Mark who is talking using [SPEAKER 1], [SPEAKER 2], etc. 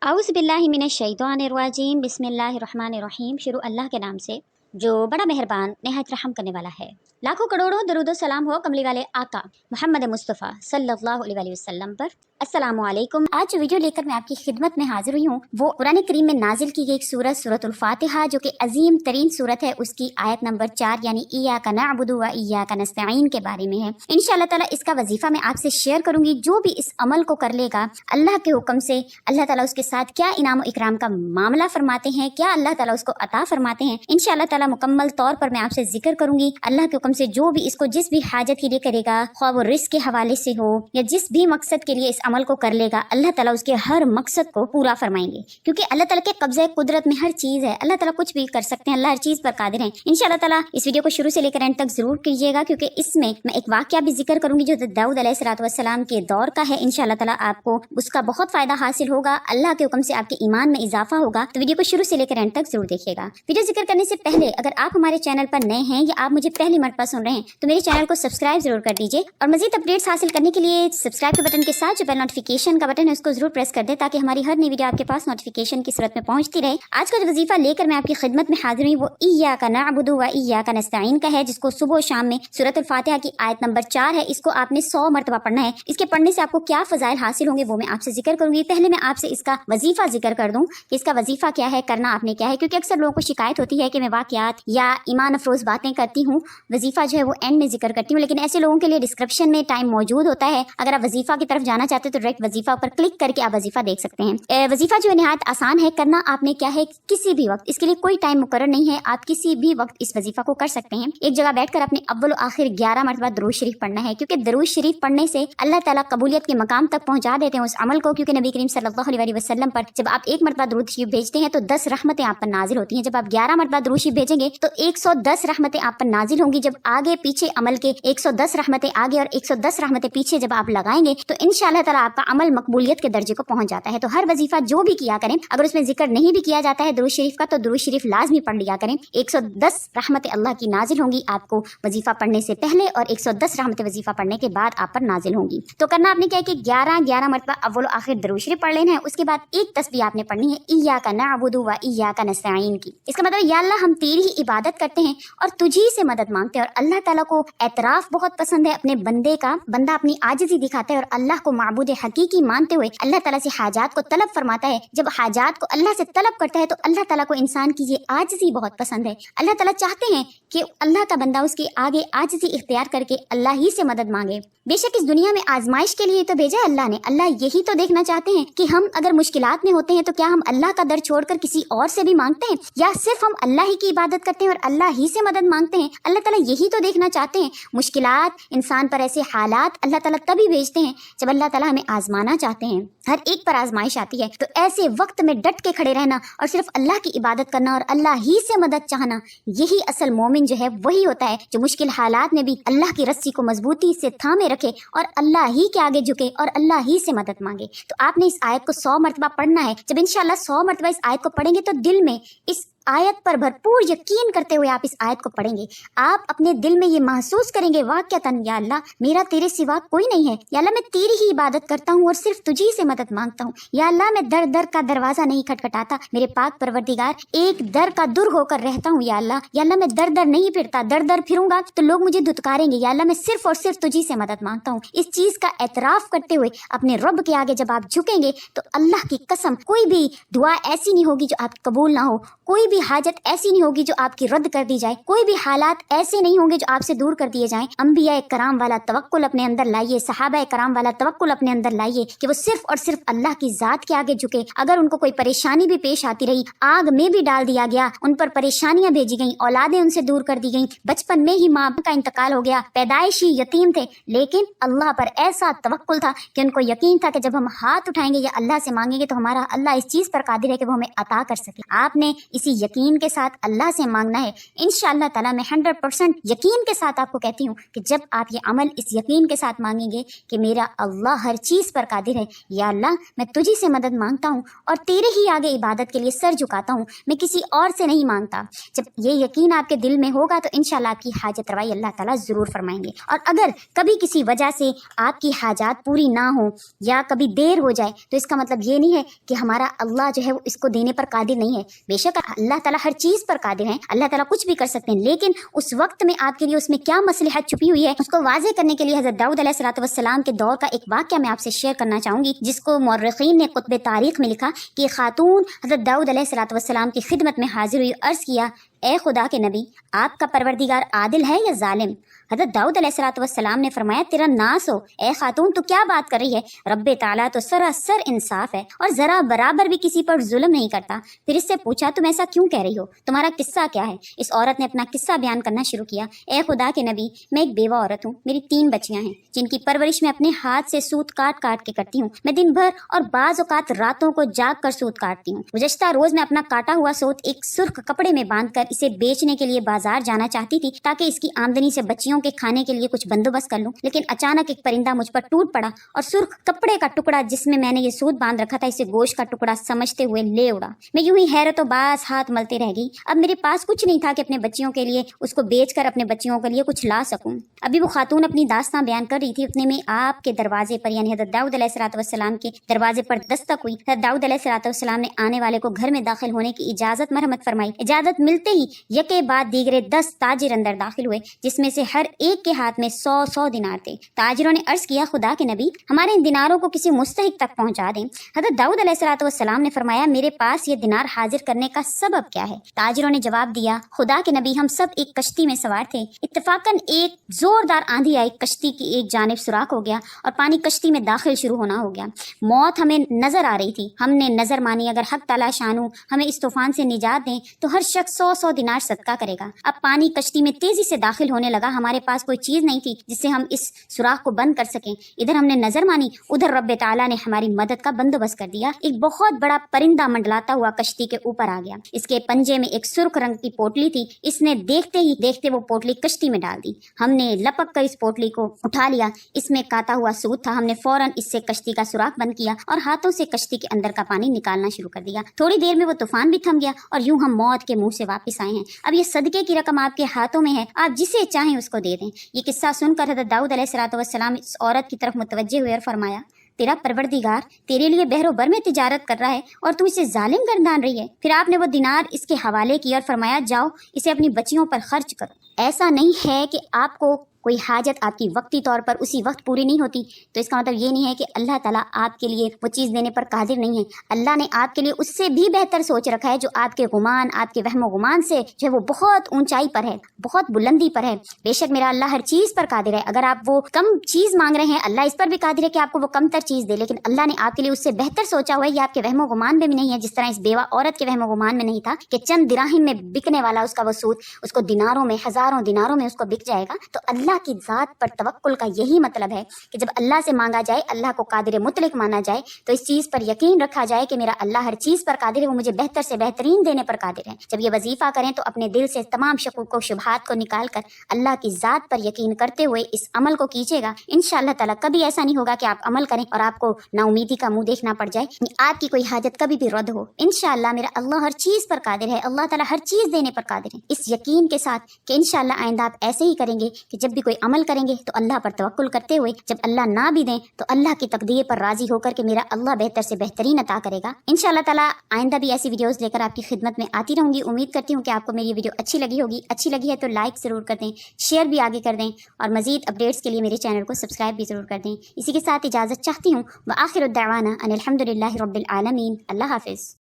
[SPEAKER 1] आउज़ बिल्लाहि मिनश शैतानिर्रजीम बिस्मिल्लाहिर्रहमानिर्रहीम। शुरू अल्लाह के नाम से जो बड़ा मेहरबान निहायत रहम करने वाला है। लाखों करोड़ों दरूद सलाम हो कमली वाले आका मोहम्मद मुस्तफ़ा सल्लल्लाहु अलैहि वसल्लम पर। अस्सलामु अलैकुम। आज जो वीडियो लेकर मैं आपकी खिदमत में हाजिर हुई हूँ वो कुरान करीम में नाजिल की गई एक सूरत सूरतुल फातिहा जो कि अजीम तरीन सूरत है, उसकी आयत नंबर 4 यानी इय्याका नअबुदु व इय्याका नस्तईन के बारे में है। इंशाअल्लाह ताला इसका वजीफा मैं आपसे शेयर करूंगी। जो भी इस अमल को कर लेगा अल्लाह के हुक्म से अल्लाह ताला उसके साथ क्या इनाम इकराम का मामला फरमाते हैं, क्या अल्लाह ताला उसको अता फरमाते हैं, इंशाअल्लाह ताला मुकम्मल तौर पर मैं आपसे जिक्र करूंगी। अल्लाह के हुक्म से जो भी इसको जिस भी हाजत के लिए करेगा, ख्वाह वो रिस्क के हवाले से हो या जिस भी मकसद के लिए इस अमल को कर लेगा, अल्लाह ताला उसके हर मकसद को पूरा फरमाएंगे। क्योंकि अल्लाह ताला के कब्जे कुदरत में हर चीज है, अल्लाह ताला कुछ भी कर सकते हैं, अल्लाह हर चीज पर कादिर है। इंशाअल्लाह ताला इस वीडियो को शुरू से लेकर एंड तक जरूर कीजिएगा क्योंकि इसमें मैं एक वाकया भी जिक्र करूंगी जो दाऊद अलैहिस्सलाम के दौर का है। इंशाअल्लाह ताला आपको उसका बहुत फायदा हासिल होगा, अल्लाह के हुक्म से आपके ईमान में इजाफा होगा। तो वीडियो को शुरू से लेकर एंड तक जरूर देखिएगा। वीडियो जिक्र करने से पहले अगर आप हमारे चैनल पर नए हैं या आप मुझे पहली मरतबा सुन रहे हैं तो मेरे चैनल को सब्सक्राइब जरूर कर दीजिए और मजीद अपडेट्स हासिल करने के लिए सब्सक्राइब के बटन के साथ जो बेल नोटिफिकेशन का बटन है उसको जरूर प्रेस कर दे ताकि हमारी हर नई वीडियो आपके पास नोटिफिकेशन की सूरत में पहुंचती रहे। आज का जो वजीफा लेकर मैं आपकी खिदमत में हाजिर हुई वो इय्याका नअबुदु व इय्याका नस्तईन का है, जिसको सुबह शाम में सूरतुल फातिहा की आयत नंबर 4 है। इसको आपने 100 मरतबा पढ़ना है। इसके पढ़ने से आपको क्या फजाइल हासिल होंगे वो मैं आपसे जिक्र करूंगी। पहले मैं आपसे इसका वजीफा जिक्र कर दूं कि इसका वजीफा क्या है, करना आपने क्या है, क्योंकि अक्सर लोगों को शिकायत होती है कि मैं वाकयात या ईमान अफरोज बातें करती हूँ, वजीफा जो है वो एंड में जिक्र करती हूँ, लेकिन ऐसे लोगों के लिए डिस्क्रिप्शन में टाइम मौजूद होता है। अगर आप वजीफा की तरफ जाना चाहते हैं तो डायरेक्ट वजीफा पर क्लिक करके आप वजीफा देख सकते हैं। वजीफा जो है निहायत आसान है, करना आपने क्या है किसी भी वक्त, इसके लिए कोई टाइम मुकर्रर नहीं है, आप किसी भी वक्त इस वजीफा को कर सकते हैं। एक जगह बैठकर अपने अव्वल आखिर 11 मरतबा दरूद शरीफ पढ़ना है, क्योंकि दरूद शरीफ पढ़ने से अल्लाह ताला कबूलियत के मकाम तक पहुंचा देते हैं उस अमल को। क्योंकि नबी करीम सल्लल्लाहु अलैहि वसल्लम पर जब आप 1 मरतबा दरूद शरीफ भेजते हैं तो 10 रहमतें आप पर नाजिल होती हैं। जब आप 11 मरतबा दरूद शरीफ भेजेंगे तो 110 रहमतें आप पर नाजिल होंगी। जब आगे पीछे अमल के 110 रहमतें आगे और 110 रहमतें पीछे जब आप लगाएंगे तो इंशाअल्लाह ताला आपका अमल मकबूलियत के दर्जे को पहुंच जाता है। तो हर वजीफा जो भी किया करें, अगर उसमें जिक्र नहीं भी किया जाता है दरूद शरीफ का तो दरूद शरीफ लाजमी पढ़ लिया करें। 110 रहमतें अल्लाह की नाजिल होंगी आपको वजीफा पढ़ने से पहले और 110 रहमतें वजीफा पढ़ने के बाद आप पर नाजिल होंगी। तो करना आपने क्या है कि 11 मरतबा अव्वल आखिर दरूद शरीफ पढ़ लेना है। उसके बाद एक तस्बीह आपने पढ़नी है इय्याका नअबुदु व इय्याका नस्तईन की। इसका मतलब या अल्लाह हम तेरी ही इबादत करते हैं और तुझी से मदद मांगते हैं। और अल्लाह ताला को एतराफ बहुत पसंद है अपने बंदे का, बंदा अपनी आजिज़ी दिखाता है और अल्लाह को माबूद हकीकी मानते हुए अल्लाह ताला से हाजात को तलब फरमाता है। जब हाजात को अल्लाह से तलब करता है तो अल्लाह ताला को इंसान की ये आजिज़ी बहुत पसंद है। अल्लाह ताला चाहते हैं कि अल्लाह का बंदा उसके आगे आजिज़ी इख्तियार करके अल्लाह ही से मदद मांगे। बेशक इस दुनिया में आजमाइश के लिए तो भेजा है अल्लाह ने। अल्लाह यही तो देखना चाहते हैं कि हम अगर मुश्किलात में होते हैं तो क्या हम अल्लाह का दर छोड़कर किसी और से भी मांगते हैं या सिर्फ हम अल्लाह ही की इबादत करते हैं और अल्लाह ही से मदद मांगते हैं। अल्लाह ताला यही तो देखना चाहते हैं। मुश्किलात, इंसान पर ऐसे हालात अल्लाह ताला तभी भेजते हैं जब अल्लाह ताला हमें आजमाना चाहते हैं। हर एक पर आजमाइश आती है तो ऐसे वक्त में डट के खड़े रहना और सिर्फ अल्लाह की इबादत करना और अल्लाह ही से मदद चाहना, यही असल मोमिन जो है वही होता है जो मुश्किल हालात में भी अल्लाह की रस्सी को मजबूती से थामे रखे और अल्लाह ही के आगे झुके और अल्लाह ही से मदद मांगे। तो आपने इस आयत को 100 मरतबा पढ़ना है। जब इंशाअल्लाह 100 मरतबा इस आयत को पढ़ेंगे तो दिल में इस आयत पर भरपूर यकीन करते हुए आप इस आयत को पढ़ेंगे। आप अपने दिल में ये महसूस करेंगे वाक़अतन या अल्लाह मेरा तेरे सिवा कोई नहीं है, या अल्लाह मैं तेरी ही इबादत करता हूँ और सिर्फ तुझी से मदद मांगता हूँ। या अल्लाह मैं दर दर का दरवाजा नहीं खटखटाता, मेरे पाक परवरदिगार एक दर का दूर होकर रहता हूँ। या अल्लाह मैं दर दर नहीं फिरता, दर दर फिरूंगा तो लोग मुझे धुतकारेंगे। या अल्लाह मैं सिर्फ और सिर्फ तुझी से मदद मांगता हूँ। इस चीज का एतराफ करते हुए अपने रब के आगे जब आप झुकेंगे तो अल्लाह की कसम कोई भी दुआ ऐसी नहीं होगी जो आपकी कबूल ना हो, कोई भी हाजत ऐसी नहीं होगी जो आपकी रद्द कर दी जाए, कोई भी हालात ऐसे नहीं होंगे जो आपसे दूर कर दिए जाएं। अंबिया कराम वाला तवक्कुल अपने अंदर लाइए, सहाबा कराम वाला तवक्कुल अपने अंदर लाइए कि वो सिर्फ और सिर्फ अल्लाह की जात के आगे झुके। अगर उनको कोई परेशानी भी पेश आती रही, आग में भी डाल दिया गया, उन पर परेशानियां भेजी गई, औलादें उनसे दूर कर दी गई, बचपन में ही माँ का इंतकाल हो गया, पैदाइशी यतीम थे, लेकिन अल्लाह पर ऐसा तवक्कुल था कि उनको यकीन था कि जब हम हाथ उठाएंगे या अल्लाह से मांगेंगे तो हमारा अल्लाह इस चीज पर कादिर है कि वो हमें अता कर सके। आपने इसी یقین کے ساتھ اللہ سے مانگنا ہے۔ انشاءاللہ تعالیٰ میں 100% یقین کے ساتھ آپ کو کہتی ہوں کہ جب آپ یہ عمل اس یقین کے ساتھ مانگیں گے کہ میرا اللہ ہر چیز پر قادر ہے، یا اللہ میں تجھی سے مدد مانگتا ہوں اور تیرے ہی آگے عبادت کے لیے سر جھکاتا ہوں، میں کسی اور سے نہیں مانگتا، جب یہ یقین آپ کے دل میں ہوگا تو انشاءاللہ آپ کی حاجت روائی اللہ تعالیٰ ضرور فرمائیں گے۔ اور اگر کبھی کسی وجہ سے آپ کی حاجات پوری نہ ہوں یا کبھی دیر ہو جائے تو اس کا مطلب یہ نہیں ہے کہ ہمارا اللہ جو ہے وہ اس کو دینے پر قادر نہیں ہے۔ بے شک اللہ تعالیٰ ہر چیز پر قادر ہے، اللہ تعالیٰ کچھ بھی کر سکتے ہیں، لیکن اس وقت میں آپ کے لیے اس میں کیا مصلحت چھپی ہوئی ہے اس کو واضح کرنے کے لیے حضرت داؤد علیہ السلام کے دور کا ایک واقعہ میں آپ سے شیئر کرنا چاہوں گی، جس کو مورخین نے کتب تاریخ میں لکھا کہ خاتون حضرت داؤد علیہ السلام کی خدمت میں حاضر ہوئی، عرض کیا اے خدا کے نبی، آپ کا پروردگار عادل ہے یا ظالم؟ حضرت داؤد علیہ السلام نے فرمایا تیرا ناس ہو، اے خاتون تو کیا بات کر رہی ہے، رب تعالیٰ تو سراسر انصاف ہے اور ذرا برابر بھی کسی پر ظلم نہیں کرتا۔ پھر اس سے پوچھا تم ایسا کیوں کہہ رہی ہو، تمہارا قصہ کیا ہے؟ اس عورت نے اپنا قصہ بیان کرنا شروع کیا، اے خدا کے نبی، میں ایک بیوہ عورت ہوں، میری 3 بچیاں ہیں جن کی پرورش میں اپنے ہاتھ سے سوت کاٹ کاٹ کے کرتی ہوں، میں دن بھر اور بعض اوقات راتوں کو جاگ کر سوت کاٹتی ہوں۔ گزشتہ روز میں اپنا کاٹا ہوا سوت ایک سرخ کپڑے میں باندھ کر اسے بیچنے کے لیے بازار جانا چاہتی تھی تاکہ اس کی آمدنی سے بچیوں کے کھانے کے لیے کچھ بندوبست کر لوں، لیکن اچانک ایک پرندہ مجھ پر ٹوٹ پڑا اور سرخ کپڑے کا ٹکڑا جس میں نے یہ سوت باندھ رکھا تھا اسے گوشت کا ٹکڑا سمجھتے ہوئے لے اڑا۔ میں یوں ہی حیرت و باز ہاتھ ملتے رہ گئی۔ اب میرے پاس کچھ نہیں تھا کہ اپنے بچیوں کے لیے اس کو بیچ کر اپنے بچیوں کے لیے کچھ لا سکوں۔ ابھی وہ خاتون اپنی داستان بیان کر رہی تھی، اتنے میں آپ کے دروازے پر یعنی حضرت داؤد علیہ السلام کے دروازے پر دستک ہوئی۔ حضرت داؤد علیہ السلام نے آنے والے کو گھر میں داخل ہونے کی اجازت مرحمت فرمائی۔ اجازت ملتے ہی یکے بعد دیگرے 10 تاجر اندر داخل ہوئے، جس میں سے ہر ایک کے ہاتھ میں 100 دینار تھے۔ تاجروں نے عرض کیا خدا کے نبی، ہمارے ان دیناروں کو کسی مستحق تک پہنچا دیں۔ حضرت داؤد علیہ السلام نے فرمایا میرے پاس یہ دینار حاضر کرنے کا سبب کیا ہے؟ تاجروں نے جواب دیا خدا کے نبی، ہم سب ایک کشتی میں سوار تھے، اتفاقاً ایک زوردار آندھی آئی، کشتی کی ایک جانب سوراخ ہو گیا اور پانی کشتی میں داخل شروع ہونا ہو گیا۔ موت ہمیں نظر آ رہی تھی، ہم نے نظر مانی اگر حق تعالیٰ شانو ہمیں اس طوفان سے نجات دیں تو ہر شخص 100 دینار صدقہ کرے گا۔ اب پانی کشتی میں تیزی سے داخل ہونے لگا، ہمارے پاس کوئی چیز نہیں تھی جس سے ہم اس سوراخ کو بند کر سکیں۔ ادھر ہم نے نظر مانی، ادھر رب تعالیٰ نے ہماری مدد کا بندوبست کر دیا۔ ایک بہت بڑا پرندہ منڈلاتا ہوا کشتی کے اوپر آ گیا، اس کے پنجے میں ایک سرخ رنگ کی پوٹلی تھی، اس نے دیکھتے ہی دیکھتے وہ پوٹلی کشتی میں ڈال دی۔ ہم نے لپک کر اس پوٹلی کو اٹھا لیا، اس میں کاتا ہوا سوت تھا، ہم نے فوراً اس سے کشتی کا سوراخ بند کیا اور ہاتھوں سے کشتی کے اندر کا پانی نکالنا شروع کر دیا۔ تھوڑی دیر میں وہ طوفان بھی تھم گیا اور یوں ہم موت کے منہ سے واپس آئے ہیں۔ اب یہ صدقے کی رقم آپ کے ہاتھوں میں ہے، آپ جسے چاہیں اس کو دے دیں۔ یہ قصہ سن کر حضرت داؤد علیہ السلام اس عورت کی طرف متوجہ ہوئے اور فرمایا تیرا پروردگار تیرے لیے بحر و بر میں تجارت کر رہا ہے اور تو اسے ظالم گردان رہی ہے۔ پھر آپ نے وہ دینار اس کے حوالے کیا اور فرمایا جاؤ اسے اپنی بچیوں پر خرچ کرو۔ ایسا نہیں ہے کہ آپ کو کوئی حاجت آپ کی وقتی طور پر اسی وقت پوری نہیں ہوتی تو اس کا مطلب یہ نہیں ہے کہ اللہ تعالیٰ آپ کے لیے وہ چیز دینے پر قادر نہیں ہے۔ اللہ نے آپ کے لیے اس سے بھی بہتر سوچ رکھا ہے جو آپ کے گمان، آپ کے وہم و گمان سے جو ہے وہ بہت اونچائی پر ہے، بہت بلندی پر ہے۔ بے شک میرا اللہ ہر چیز پر قادر ہے۔ اگر آپ وہ کم چیز مانگ رہے ہیں اللہ اس پر بھی قادر ہے کہ آپ کو وہ کم تر چیز دے، لیکن اللہ نے آپ کے لیے اس سے بہتر سوچا ہوا ہے۔ یہ آپ کے وہم و گمان میں بھی نہیں ہے، جس طرح اس بیوہ عورت کے وہم و گمان میں نہیں تھا کہ چند دراہم میں بکنے والا اس کا وہ سوت اس کو دیناروں میں، ہزاروں دیناروں میں اس کو بک جائے گا۔ تو اللہ کی ذات پر توکل کا یہی مطلب ہے کہ جب اللہ سے مانگا جائے، اللہ کو قادر مطلق مانا جائے، تو اس چیز پر یقین رکھا جائے کہ میرا اللہ ہر چیز پر قادر ہے، وہ مجھے بہتر سے بہترین دینے پر قادر ہے۔ جب یہ وظیفہ کریں تو اپنے دل سے تمام شکوک و شبہات کو نکال کر اللہ کی ذات پر یقین کرتے ہوئے اس عمل کو کیجیے گا۔ انشاءاللہ تعالیٰ کبھی ایسا نہیں ہوگا کہ آپ عمل کریں اور آپ کو نا امیدی کا منہ دیکھنا پڑ جائے، آپ کی کوئی حاجت کبھی بھی رد ہو۔ انشاءاللہ میرا اللہ ہر چیز پر قادر ہے، اللہ تعالیٰ ہر چیز دینے پر قادر ہے، اس یقین کے ساتھ کہ انشاءاللہ آئندہ آپ ایسے ہی کریں گے کہ جب بھی کوئی عمل کریں گے تو اللہ پر توکل کرتے ہوئے، جب اللہ نہ بھی دیں تو اللہ کی تقدیر پر راضی ہو کر کہ میرا اللہ بہتر سے بہترین عطا کرے گا۔ انشاءاللہ تعالیٰ آئندہ بھی ایسی ویڈیوز لے کر آپ کی خدمت میں آتی رہوں گی۔ امید کرتی ہوں کہ آپ کو میری ویڈیو اچھی لگی ہوگی۔ اچھی لگی ہے تو لائک ضرور کر دیں، شیئر بھی آگے کر دیں اور مزید اپڈیٹس کے لیے میرے چینل کو سبسکرائب بھی ضرور کر دیں۔ اسی کے ساتھ اجازت چاہتی ہوں، وآخر الدعوانا ان الحمد للہ رب العالمین۔ اللہ حافظ۔